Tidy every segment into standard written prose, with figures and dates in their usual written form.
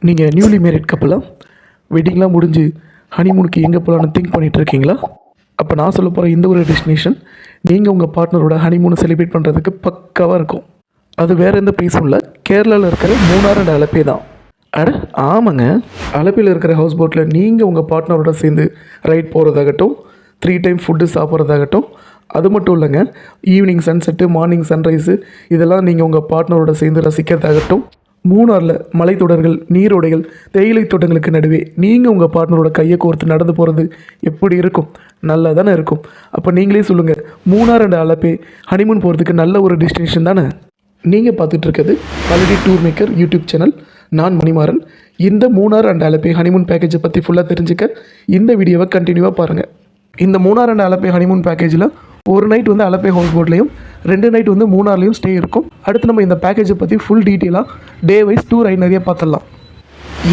நீங்கள் newly married கப்பலாக வெட்டிங்லாம் முடிஞ்சு ஹனிமூனுக்கு எங்கே போகலான்னு திங்க் பண்ணிகிட்டு இருக்கீங்களா? அப்போ நான் சொல்ல போகிற இந்த ஒரு டெஸ்டினேஷன் நீங்கள் உங்கள் பார்ட்னரோட ஹனிமூனை செலிப்ரேட் பண்ணுறதுக்கு பக்காவாக இருக்கும். அது வேறு எந்த பிளேஸும் இல்லை, கேரளாவில் இருக்கிற மூணார் அண்ட் அலப்பே தான். அட ஆமாங்க, அலப்பையில் இருக்கிற ஹவுஸ் போட்டில் நீங்கள் உங்கள் பார்ட்னரோட சேர்ந்து ரைட் போகிறதாகட்டும், 3 டைம் ஃபுட்டு சாப்பிட்றதாகட்டும், அது மட்டும் இல்லைங்க, ஈவினிங் சன்செட்டு, மார்னிங் சன்ரைஸு இதெல்லாம் நீங்கள் உங்கள் பார்ட்னரோட சேர்ந்து ரசிக்கிறதாகட்டும், மூணாரில் மலைத்தொடர்கள், நீரோடைகள், தேயிலை தோட்டங்களுக்கு நடுவே நீங்கள் உங்கள் பார்ட்னரோட கையை கோர்த்து நடந்து போகிறது எப்படி இருக்கும்? நல்லா தானே இருக்கும். அப்போ நீங்களே சொல்லுங்கள், மூணார் அண்ட் அலப்பே ஹனிமூன் போகிறதுக்கு நல்ல ஒரு டெஸ்டினேஷன் தானே? நீங்கள் பார்த்துட்ருக்கிறது holiday tour maker YouTube channel. நான் மணிமாறன். இந்த மூணார் அண்ட் அலப்பே ஹனிமூன் பேக்கேஜை பற்றி ஃபுல்லாக தெரிஞ்சுக்க இந்த வீடியோவை கண்டினியூவாக பாருங்கள். இந்த மூணார் அண்ட் அலப்பே ஹனிமூன் பேக்கேஜில் ஒரு நைட் வந்து அலப்பே ஹவுஸ் போட்லேயும் 2 நைட் வந்து மூணார்லேயும் ஸ்டே இருக்கும். அடுத்து நம்ம இந்த பேக்கேஜை பற்றி ஃபுல் டீட்டெயிலாக டே வைஸ் டூர் ஐடினரியாக பார்த்துடலாம்.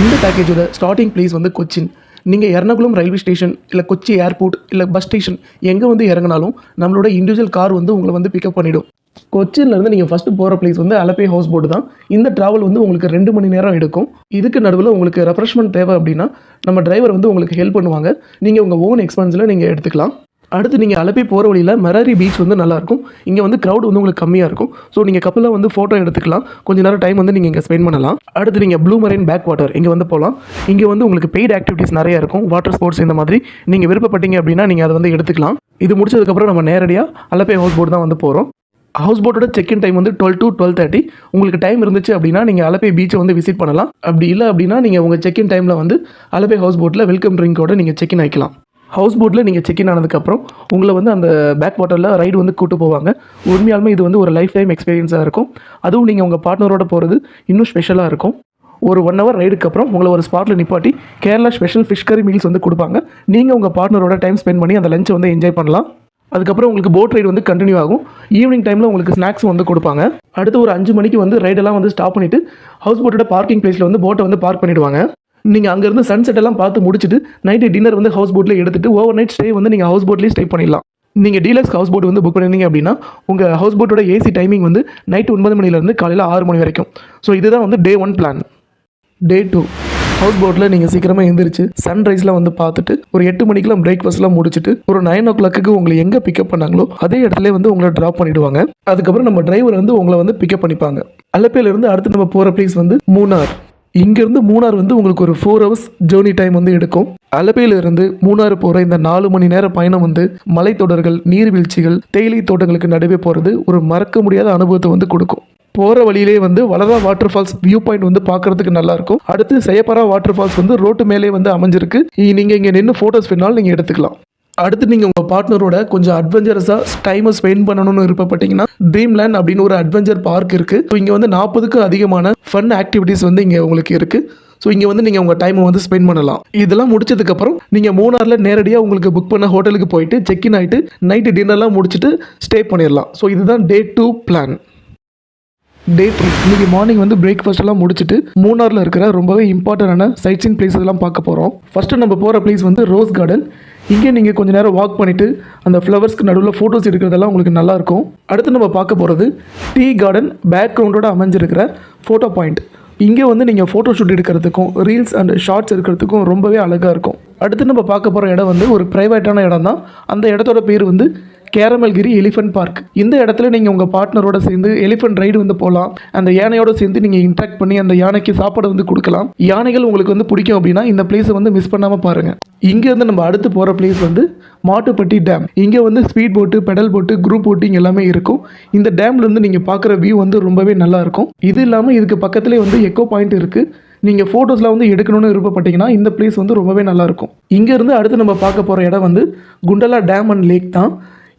இந்த பேக்கேஜோட ஸ்டார்டிங் பிளேஸ் வந்து கொச்சின். நீங்கள் எர்ணாகுளம் ரயில்வே ஸ்டேஷன் இல்லை கொச்சி ஏர்போர்ட் இல்லை பஸ் ஸ்டேஷன் எங்கே வந்து இறங்கினாலும் நம்மளோட இண்டிவிஜுவல் கார் வந்து உங்களை வந்து பிக்கப் பண்ணிவிடும். கொச்சின்லேருந்து நீங்கள் ஃபஸ்ட்டு போகிற பிளேஸ் வந்து அலப்பே ஹவுஸ் போட் தான். இந்த ட்ராவல் வந்து உங்களுக்கு 2 மணி நேரம் எடுக்கும். இதுக்கு நடுவில் உங்களுக்கு ரெஃப்ரெஷ்மெண்ட் தேவை அப்படின்னா நம்ம டிரைவர் வந்து உங்களுக்கு ஹெல்ப் பண்ணுவாங்க. நீங்கள் உங்கள் ஓன் எக்ஸ்பென்ஸில் நீங்கள் எடுத்துக்கலாம். அடுத்து நீங்கள் அலப்பே போகிற வழியில் மெராரி பீச் வந்து நல்லாயிருக்கும். இங்கே வந்து க்ரௌட் வந்து உங்களுக்கு கம்மியாக இருக்கும். ஸோ நீங்கள் கப்பலில் வந்து ஃபோட்டோ எடுத்துக்கலாம். கொஞ்சம் நேரம் டைம் வந்து நீங்கள் இங்கே ஸ்பெண்ட் பண்ணலாம். அடுத்து நீங்கள் ப்ளூ மரைன் பேக் வாட்டர் இங்கே வந்து போகலாம். இங்கே வந்து உங்களுக்கு பெய்டு ஆக்டிவிட்டீஸ் நிறையா இருக்கும். வாட்டர் ஸ்போர்ட்ஸ் இந்த மாதிரி நீங்கள் விருப்பப்பட்டீங்க அப்படின்னா நீங்கள் அதை வந்து எடுத்துக்கலாம். இது முடிச்சதுக்கப்புறம் நம்ம நேரடியாக அலப்பே ஹவுஸ் போட் தான் வந்து போகிறோம். ஹவுஸ் போட்டோட செக்இன் டைம் வந்து 12 to 12:30. உங்களுக்கு டைம் இருந்துச்சு அப்படின்னா நீங்கள் அலப்பே பீச்சை வந்து விசிட் பண்ணலாம். அப்படி இல்லை அப்படின்னா நீங்கள் உங்கள் செக்இன் டைமில் வந்து அலப்பே ஹவுஸ் போட்டில் வெல்கம் ட்ரிங்கோட நீங்கள் செக்இன் ஆகிக்கலாம். ஹவுஸ் போட்டில் நீங்கள் செக்இன் ஆனதுக்கப்புறம் உங்களை வந்து அந்த பேக் வாட்டரில் ரைடு வந்து கூட்டு போவாங்க. உண்மையாலுமே இது வந்து ஒரு லைஃப் டைம் எக்ஸ்பீரியன்ஸாக இருக்கும். அதுவும் நீங்கள் உங்கள் பார்ட்னரோட போகிறது இன்னும் ஸ்பெஷலாக இருக்கும். ஒரு 1 hour ரைடுக்கு அப்புறம் உங்களை ஒரு ஸ்பாட்டில் நிப்பாட்டி கேரளா ஸ்பெஷல் ஃபிஷ் கறி மீல்ஸ் வந்து கொடுப்பாங்க. நீங்கள் உங்கள் பார்ட்னரோட டைம் ஸ்பெண்ட் பண்ணி அந்த லஞ்சை வந்து என்ஜாய் பண்ணலாம். அதுக்கப்புறம் உங்களுக்கு போட் ரைடு வந்து கண்டினியூ ஆகும். ஈவினிங் டைமில் உங்களுக்கு ஸ்நாக்ஸ் வந்து கொடுப்பாங்க. அடுத்து ஒரு 5 மணிக்கு வந்து ரைடெல்லாம் வந்து ஸ்டாப் பண்ணிவிட்டு ஹவுஸ் போட்டோட பார்க்கிங் பிளேஸில் வந்து போட்டை வந்து பார்க் பண்ணிவிடுவாங்க. நீங்கள் அங்கேருந்து சன்செட் எல்லாம் பார்த்து முடிச்சுட்டு நைட்டு டின்னர் வந்து ஹவுஸ் போட்டில் எடுத்துகிட்டு ஓவர் நைட் ஸ்டே வந்து நீங்கள் ஹவுஸ் போட்லேயே ஸ்டே பண்ணிடலாம். நீங்கள் டீலக்ஸ் ஹவுஸ் போட் வந்து புக் பண்ணிருந்தீங்க அப்படின்னா உங்கள் ஹவுஸ் போட்டோட ஏசி டைமிங் வந்து நைட்டு 9 மணிலேருந்து காலையில் 6 மணி வரைக்கும். ஸோ இதுதான் வந்து டே 1 பிளான். டே 2 ஹவுஸ் போட்டில் நீங்கள் சீக்கிரமாக எழுந்திரிச்சு சன்ரைஸ்லாம் வந்து பார்த்துட்டு ஒரு 8 மணிக்கெலாம் பிரேக்ஃபாஸ்ட்லாம் முடிச்சுட்டு ஒரு 9 o'clock உங்களை எங்கே பிக்கப் பண்ணாங்களோ அதே இடத்துல வந்து உங்களை ட்ராப் பண்ணிவிடுவாங்க. அதுக்கப்புறம் நம்ம டிரைவர் வந்து உங்களை வந்து பிக்கப் பண்ணிப்பாங்க. அலப்பேலேருந்து அடுத்து நம்ம போகிற பிளேஸ் வந்து மூணார். இங்கேருந்து மூணார் வந்து உங்களுக்கு ஒரு 4 hours ஜேர்னி டைம் வந்து எடுக்கும். அலப்பையிலிருந்து மூணார் போகிற இந்த 4 மணி நேர பயணம் வந்து மலைத்தொடர்கள், நீர்வீழ்ச்சிகள், தேயிலை தோட்டங்களுக்கு நடுவே போகிறது ஒரு மறக்க முடியாத அனுபவத்தை வந்து கொடுக்கும். போகிற வழியிலே வந்து வளரா வாட்டர் ஃபால்ஸ் வியூ பாயிண்ட் வந்து பார்க்குறதுக்கு நல்லாயிருக்கும். அடுத்து செய்யப்பரா வாட்டர் ஃபால்ஸ் வந்து ரோட்டு மேலே வந்து அமைஞ்சிருக்கு. நீங்கள் இங்கே நின்று ஃபோட்டோஸ் வேணாலும் நீங்கள் எடுத்துக்கலாம். அடுத்து நீங்கள் உங்கள் பார்ட்னரோட கொஞ்சம் அட்வென்ச்சரஸாக டைமை ஸ்பெண்ட் பண்ணணும்னு விருப்பப்பட்டீங்கன்னா ட்ரீம்லேண்ட் அப்படின்னு ஒரு அட்வென்ச்சர் பார்க் இருக்குது. ஸோ இங்கே வந்து 40க்கும் அதிகமான ஃபன் ஆக்டிவிட்டீஸ் வந்து இங்கே உங்களுக்கு இருக்குது. ஸோ இங்கே வந்து நீங்கள் உங்கள் டைமை வந்து ஸ்பெண்ட் பண்ணலாம். இதெல்லாம் முடிச்சதுக்கப்புறம் நீங்கள் மூணாரில் நேரடியாக உங்களுக்கு புக் பண்ண ஹோட்டலுக்கு போயிட்டு செக்இன் ஆகிட்டு நைட்டு டின்னர்லாம் முடிச்சுட்டு ஸ்டே பண்ணிடலாம். ஸோ இதுதான் டே 2 பிளான். டே 3 இன்றைக்கி மார்னிங் வந்து பிரேக்ஃபாஸ்ட் எல்லாம் முடிச்சுட்டு மூணாரில் இருக்கிற ரொம்பவே இம்பார்ட்டண்டான சைட் சீன் பிளேஸ் எல்லாம் பார்க்க போகிறோம். ஃபஸ்ட்டு நம்ம போகிற பிளேஸ் வந்து ரோஸ் கார்டன். இங்கே நீங்கள் கொஞ்சம் நேரம் வாக் பண்ணிவிட்டு அந்த ஃப்ளவர்ஸ்க்கு நடுவில் ஃபோட்டோஸ் எடுக்கிறதெல்லாம் உங்களுக்கு நல்லாயிருக்கும். அடுத்து நம்ம பார்க்க போகிறது டீ கார்டன். பேக்ரவுண்டோட அமைஞ்சிருக்கிற ஃபோட்டோ பாயிண்ட். இங்கே வந்து நீங்கள் ஃபோட்டோ ஷூட் எடுக்கிறதுக்கும் ரீல்ஸ் அண்ட் ஷார்ட்ஸ் எடுக்கிறதுக்கும் ரொம்பவே அழகாக இருக்கும். அடுத்து நம்ம பார்க்க போகிற இடம் வந்து ஒரு ப்ரைவேட்டான இடம் தான். அந்த இடத்தோட பேர் வந்து கேரமல்கிரி எலிஃபென்ட் பார்க். இந்த இடத்துல நீங்கள் உங்கள் பார்ட்னரோட சேர்ந்து எலிஃபென்ட் ரைடு வந்து போகலாம். அந்த யானையோட சேர்ந்து நீங்கள் இன்ட்ராக்ட் பண்ணி அந்த யானைக்கு சாப்பாடு வந்து கொடுக்கலாம். யானைகள் உங்களுக்கு வந்து பிடிக்கும் அப்படின்னா இந்த பிளேஸை வந்து மிஸ் பண்ணாமல் பாருங்கள். இங்கேருந்து நம்ம அடுத்து போகிற பிளேஸ் வந்து மாட்டுப்பட்டி டேம். இங்கே வந்து ஸ்பீட் போட்டு, பெடல் போட்டு, குரூப் போட்டிங் எல்லாமே இருக்கும். இந்த டேம்லேருந்து நீங்கள் பார்க்குற வியூ வந்து ரொம்பவே நல்லாயிருக்கும். இது இல்லாமல் இதுக்கு பக்கத்துலேயே வந்து எக்கோ பாயிண்ட் இருக்குது. நீங்கள் ஃபோட்டோஸ்லாம் வந்து எடுக்கணும்னு விருப்பப்பட்டீங்கன்னா இந்த பிளேஸ் வந்து ரொம்பவே நல்லாயிருக்கும். இங்கேருந்து அடுத்து நம்ம பார்க்க போகிற இடம் வந்து குண்டலா டேம் அண்ட் லேக் தான்.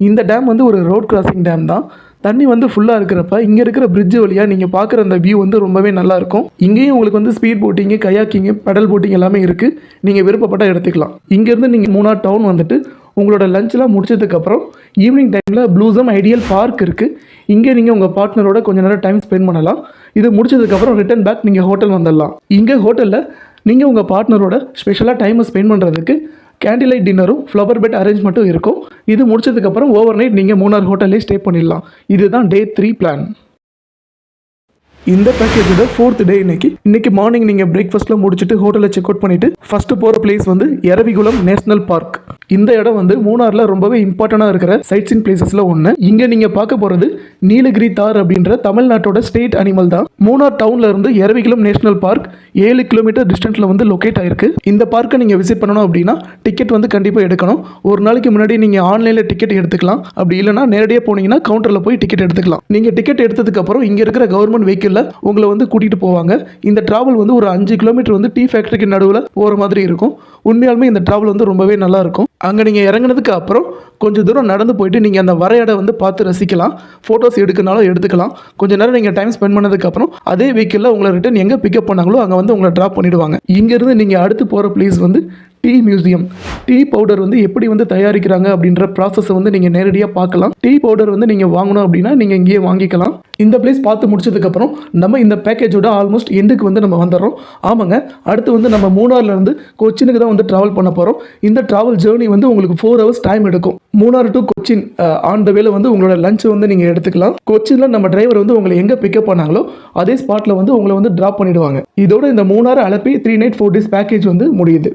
இந்த டேம் வந்து ஒரு ரோட் கிராசிங் டேம் தான். தண்ணி வந்து ஃபுல்லாக இருக்கிறப்ப இங்கே இருக்கிற பிரிட்ஜ் வழியாக நீங்கள் பார்க்குற அந்த வியூ வந்து ரொம்பவே நல்லாயிருக்கும். இங்கேயும் உங்களுக்கு வந்து ஸ்பீட் போட்டிங்கு, கயாக்கிங்கு, பெடல் போட்டிங் எல்லாமே இருக்குது. நீங்கள் விருப்பப்பட்டால் எடுத்துக்கலாம். இங்கேருந்து நீங்கள் மூணார் டவுன் வந்துட்டு உங்களோட லஞ்செலாம் முடிச்சதுக்கப்புறம் ஈவினிங் டைமில் ப்ளூசம் ஐடியல் பார்க் இருக்குது. இங்கே நீங்கள் உங்கள் பார்ட்னரோட கொஞ்சம் நேரம் டைம் ஸ்பெண்ட் பண்ணலாம். இது முடிச்சதுக்கப்புறம் ரிட்டன் பேக் நீங்கள் ஹோட்டல் வந்துடலாம். இங்கே ஹோட்டலில் நீங்கள் உங்கள் பார்ட்னரோட ஸ்பெஷலாக டைமை ஸ்பெண்ட் பண்ணுறதுக்கு கேண்டில் லைட் டின்னரும் ஃப்ளவர் பெட் அரேஞ்ச்மெண்ட்டும் இருக்கும். இது முடிச்சதுக்கப்புறம் ஓவர் நைட் நீங்கள் மூணார் ஹோட்டல்லே ஸ்டே பண்ணிடலாம். இதுதான் டே 3 பிளான். இந்த பேக்கேஜோட 4th டே இன்னைக்கு மார்னிங் நீங்கள் பிரேக்ஃபாஸ்ட்டில் முடிச்சுட்டு ஹோட்டலில் செக் அவுட் பண்ணிவிட்டு ஃபஸ்ட்டு போகிற பிளேஸ் வந்து எரவிகுளம் நேஷனல் பார்க். இந்த இடம் வந்து மூணாரில் ரொம்பவே இம்பார்ட்டண்டாக இருக்கிற சைட் சீன் பிளேசஸில் ஒன்று. இங்கே நீங்கள் பார்க்க போகிறது நீலகிரி தார் அப்படின்ற தமிழ்நாட்டோட ஸ்டேட் அனிமல் தான். மூணார் டவுன்ல இருந்து எரவிகுளம் நேஷனல் பார்க் 7 கிலோமீட்டர் டிஸ்டன்ஸில் வந்து லொக்கேட் ஆயிருக்கு. இந்த பார்க்கை நீங்கள் விசிட் பண்ணணும் அப்படின்னா டிக்கெட் வந்து கண்டிப்பாக எடுக்கணும். ஒரு நாளைக்கு முன்னாடி நீங்கள் ஆன்லைனில் டிக்கெட் எடுத்துக்கலாம். அப்படி இல்லைனா நேரடியாக போனீங்கன்னா கவுண்டரில் போய் டிக்கெட் எடுத்துக்கலாம். நீங்கள் டிக்கெட் எடுத்ததுக்கப்புறம் இங்கே இருக்கிற கவர்மெண்ட் வெஹிக்கிளில் உங்களை வந்து கூட்டிகிட்டு போவாங்க. இந்த டிராவல் வந்து ஒரு 5 கிலோமீட்டர் வந்து டீ ஃபேக்டரிக்கு நடுவில் போகிற மாதிரி இருக்கும். உண்மையாலுமே இந்த டிராவல் வந்து ரொம்பவே நல்லா இருக்கும். அங்கே நீங்கள் இறங்கினதுக்கு அப்புறம் கொஞ்சம் தூரம் நடந்து போயிட்டு நீங்கள் அந்த வரையடை வந்து பார்த்து ரசிக்கலாம். ஃபோட்டோஸ் எடுக்கனாலும் எடுத்துக்கலாம். கொஞ்சம் நேரம் நீங்கள் டைம் ஸ்பெண்ட் பண்ணதுக்கப்புறம் அதே வெஹிக்கிளில் உங்களை ரிட்டன் எங்கே பிக்கப் பண்ணாங்களோ அங்கே வந்து உங்களை ட்ராப் பண்ணிவிடுவாங்க. இங்கேருந்து நீங்கள் அடுத்து போகிற பிளேஸ் வந்து டீ மியூசியம். டீ பவுடர் வந்து எப்படி வந்து தயாரிக்கிறாங்க அப்படின்ற ப்ராசஸை வந்து நீங்கள் நேரடியாக பார்க்கலாம். டீ பவுடர் வந்து நீங்கள் வாங்கணும் அப்படின்னா நீங்கள் இங்கேயே வாங்கிக்கலாம். இந்த பிளேஸ் பார்த்து முடிச்சதுக்கப்புறம் நம்ம இந்த பேக்கேஜோட ஆல்மோஸ்ட் எண்டுக்கு வந்து நம்ம வந்துடுறோம். ஆமாங்க, அடுத்து வந்து நம்ம மூணார்லேருந்து கொச்சினுக்கு தான் வந்து ட்ராவல் பண்ண போகிறோம். இந்த ட்ராவல் ஜேர்னி வந்து உங்களுக்கு 4 hours டைம் எடுக்கும். Munnar to Cochin on the வேல வந்து உங்களோட லஞ்ச் வந்து நீங்கள் எடுத்துக்கலாம். கொச்சினில் நம்ம டிரைவர் வந்து உங்களை எங்கே பிக்கப் பண்ணாங்களோ அதே ஸ்பாட்டில் வந்து உங்களை வந்து ட்ராப் பண்ணிவிடுவாங்க. இதோட இந்த Munnar Alleppey 3 night 4 days package வந்து முடியுது.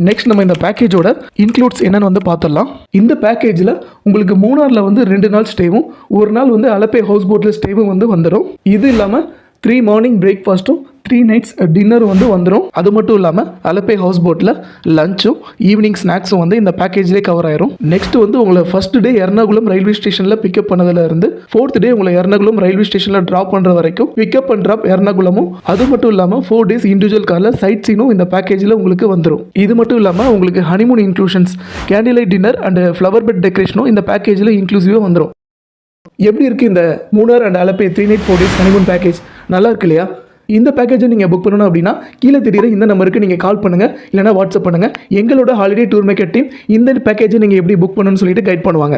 நெக்ஸ்ட் நம்ம இந்த பேக்கேஜோட இன்க்ளூட்ஸ் என்னன்னு வந்து பார்த்துடலாம். இந்த பேக்கேஜில் உங்களுக்கு மூணாரில் வந்து 2 நாள் ஸ்டேவும் ஒரு நாள் வந்து அலப்பை ஹவுஸ் போட்டில் ஸ்டேவும் வந்து வந்துடும். இது இல்லாமல் 3 மார்னிங் பிரேக்ஃபாஸ்ட்டும் 3 nights டின்னர் வந்து வந்துடும். அது மட்டும் இல்லாமல் அலப்பை ஹவுஸ் போட்டில் லஞ்சும் ஈவினிங் ஸ்நாக்ஸும் வந்து இந்த பேக்கேஜ்லேயே கவர் ஆயிரும். நெக்ஸ்ட் வந்து உங்களை ஃபர்ஸ்ட் டே எர்ணாகுளம் ரயில்வே ஸ்டேஷனில் பிக்கப் பண்ணதுல இருந்து 4th டே உங்களை எர்ணாகுளம் ரயில்வே ஸ்டேஷனில் ட்ராப் பண்ணுற வரைக்கும் பிக்கப் அண்ட் ட்ராப் எர்ணாகுளமும், அது மட்டும் இல்லாமல் 4 days இண்டிவிஜுவல் காரில் சைட் சீனும் இந்த பேக்கேஜில் உங்களுக்கு வந்துடும். இது மட்டும் இல்லாமல் உங்களுக்கு honeymoon inclusions, candle light dinner and flower bed டெக்கரேஷனும் இந்த பேக்கேஜில் இன்க்ளூசிவாக வந்துடும். எப்படி இருக்குது இந்த Munnar and Alleppey 3 night 4 days honeymoon package? நல்லா இருக்கு இல்லையா? இந்த பேக்கேஜை நீங்கள் புக் பண்ணணும் அப்படின்னா கீழே தெரியுற இந்த நம்பருக்கு நீங்கள் கால் பண்ணுங்கள், இல்லைனா வாட்ஸ்அப் பண்ணுங்கள். எங்களோட ஹாலிடே டூர் மேக்கர் டீம் இந்த பேக்கேஜை நீங்கள் எப்படி புக் பண்ணணும்னு சொல்லிட்டு கைட் பண்ணுவாங்க.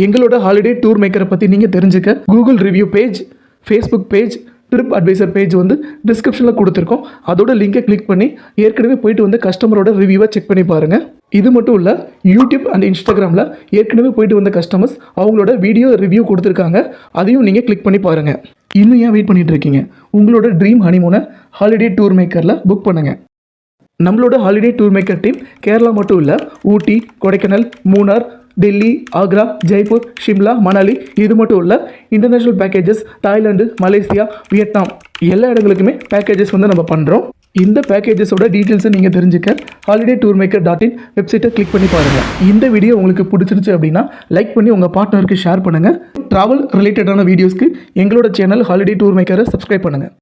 எங்களோட ஹாலிடே டூர் மேக்கரை பற்றி நீங்கள் தெரிஞ்சுக்க Google review page, Facebook page, TripAdvisor page வந்து டிஸ்கிரிப்ஷனில் கொடுத்துருக்கோம். அதோட லிங்கை கிளிக் பண்ணி ஏற்கனவே போயிட்டு வந்து கஸ்டமரோட ரிவ்யூவை செக் பண்ணி பாருங்கள். இது மட்டும் இல்லை, யூடியூப் அண்ட் இன்ஸ்டாகிராமில் ஏற்கனவே போயிட்டு வந்த கஸ்டமர்ஸ் அவங்களோட வீடியோ ரிவ்யூ கொடுத்துருக்காங்க. அதையும் நீங்கள் கிளிக் பண்ணி பாருங்கள். இன்னும் ஏன் வெயிட் பண்ணிட்டு இருக்கீங்க? உங்களோட ட்ரீம் ஹனிமூனை ஹாலிடே டூர் மேக்கரில் புக் பண்ணுங்கள். நம்மளோட holiday tour maker team Kerala மட்டும் இல்லை, ஊட்டி, கொடைக்கானல், மூணார், டெல்லி, ஆக்ரா, ஜெய்ப்பூர், ஷிம்லா, மணாலி, இது மட்டும் இல்லை international packages Thailand, Malaysia, Vietnam எல்லா பேக்கேஜஸ் வந்து நம்ம பண்ணுறோம். இந்த பேக்கேஜஸோட டீட்டெயில்ஸை நீங்கள் தெரிஞ்சுக்க holidaytourmaker.in வெப்சைட்டை கிளிக் பண்ணி பாருங்கள். இந்த வீடியோ உங்களுக்கு பிடிச்சிருச்சு அப்படின்னா லைக் பண்ணி உங்கள் பார்ட்னருக்கு ஷேர் பண்ணுங்கள். ட்ராவல் ரிலேட்டடான வீடியோஸ்க்கு எங்களோட சேனல் ஹாலிடே டூர் மேக்கரை சப்ஸ்கிரைப் பண்ணுங்கள்.